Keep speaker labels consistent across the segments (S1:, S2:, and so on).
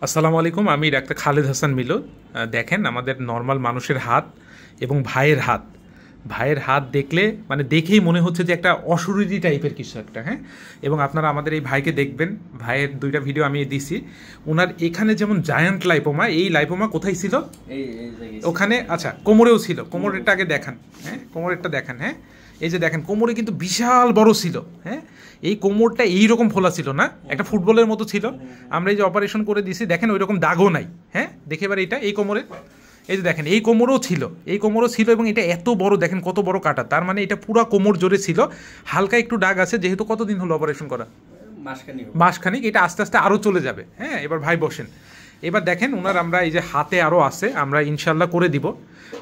S1: আসসালামু আলাইকুম, আমি ডাক্তার খালেদ হাসান মিলন। দেখেন আমাদের নর্মাল মানুষের হাত এবং ভাইয়ের হাত দেখলে মানে দেখেই মনে হচ্ছে যে একটা অশরীরী টাইপের কিছু একটা, হ্যাঁ। এবং আপনারা আমাদের এই ভাইকে দেখবেন, ভাইয়ের দুইটা ভিডিও আমি দিছি। ওনার এখানে যেমন জায়ান্ট লাইপোমা, এই লাইপোমা কোথায় ছিল? ওখানে, আচ্ছা কোমরেও ছিল। কোমরেরটা আগে দেখান, হ্যাঁ কোমরেরটা দেখান, হ্যাঁ। এই যে দেখেন কোমরে কিন্তু বিশাল বড় ছিল, হ্যাঁ। এই কোমরটা এইরকম ফোলা ছিল না, একটা ফুটবলের মতো ছিল। আমরা এই যে অপারেশন করে দিছি, দেখেন ওই রকম দাগও নাই, হ্যাঁ। দেখে এবার এটা এই কোমরে, এই যে দেখেন এই কোমরও ছিল, এবং এটা এত বড়, দেখেন কত বড় কাটা, তার মানে এটা পুরো কোমর জোরে ছিল। হালকা একটু দাগ আছে, যেহেতু কতদিন হলো অপারেশন করা? মাসখানিক। এটা আস্তে আস্তে আরও চলে যাবে, হ্যাঁ। এবার ভাই বসেন, এবার দেখেন ওনার আমরা এই যে হাতে আরও আছে, আমরা ইনশাল্লাহ করে দিব।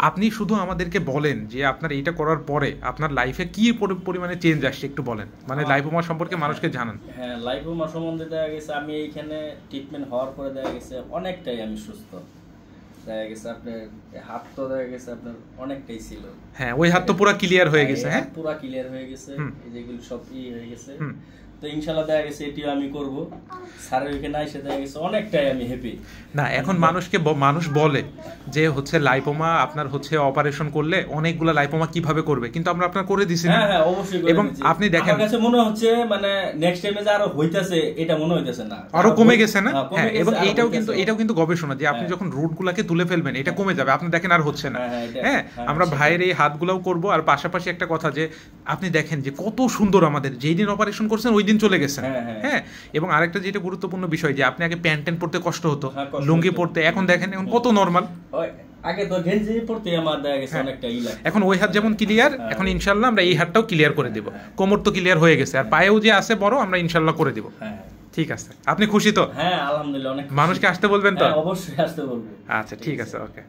S1: আপনি শুধু আমাদেরকে বলেন যে আপনার এইটা করার পরে আপনার লাইফে কি পরিমাণে চেঞ্জ আসছে একটু বলেন, মানে লাইপোমা সম্পর্কে মানুষকে জানান।
S2: হ্যাঁ, লাইপোমা সম্বন্ধে দেখা গেছে আমি এইখানে ট্রিটমেন্ট হওয়ার পরে দেখা গেছে অনেকটাই আমি সুস্থ। দেখা গেছে আপনার হাত তো দেখা গেছে আপনার অনেকটাই ছিল,
S1: হ্যাঁ ওই হাত তো পুরো ক্লিয়ার হয়ে গেছে, হ্যাঁ
S2: পুরো ক্লিয়ার হয়ে গেছে, এই যেগুলো সব হয়ে গেছে। তো ইনশাআল্লাহ দেখা গেছে এটিও আমি করব। স্যারের ওইখানে এসে দেখা গেছে অনেকটাই আমি হ্যাপি।
S1: না এখন মানুষ বলে যে হচ্ছে লাইপোমা আপনার হচ্ছে অপারেশন করলে অনেকগুলো লাইপোমা কিভাবে করবে, কিন্তু আমরা আপনার করে দিছি।
S2: হ্যাঁ হ্যাঁ অবশ্যই করে দিছি।
S1: এবং আপনি দেখেন
S2: আমার কাছে মনে হচ্ছে মানে নেক্সট টাইমে যে আরো হইতাছে এটা মনে হইতাছে না,
S1: আরো কমে গেছে না। হ্যাঁ, এবং এটাও কিন্তু গবেষণা যে আপনি যখন রুটগুলোকে তুলে ফেলবেন এটা কমে যাবে, আপনি দেখেন আর হচ্ছে না। হ্যাঁ, আমরা ভাইয়ের এই হাতগুলোও করব। আর পাশাপাশি একটা কথা যে আপনি দেখেন যে কত সুন্দর আমাদের যেই দিন অপারেশন করছেন ওই দিন চলে গেছেন, হ্যাঁ। এবং আরেকটা যেটা গুরুত্বপূর্ণ বিষয় যে আপনি আগে প্যান্ট পরতে কষ্ট হতো, লুঙ্গি পরতে, এখন দেখেন এখন কত নরমাল।
S2: আগে তো গেঞ্জি পরতে আমার দেখা গেছে অনেকটা ইলা।
S1: এখন ওই হাত যেমন ক্লিয়ার, এখন ইনশাআল্লাহ আমরা এই হাতটাও ক্লিয়ার করে দেব। কোমর তো ক্লিয়ার হয়ে গেছে, আর পায়েও যে আছে বড় আমরা ইনশাআল্লাহ করে দেব। ঠিক আছে, আপনি খুশি তো?
S2: হ্যাঁ আলহামদুলিল্লাহ, অনেক।
S1: মানুষকে আসতে বলবেন তো?
S2: অবশ্যই আসতে বলবো।
S1: আচ্ছা ঠিক আছে, ওকে।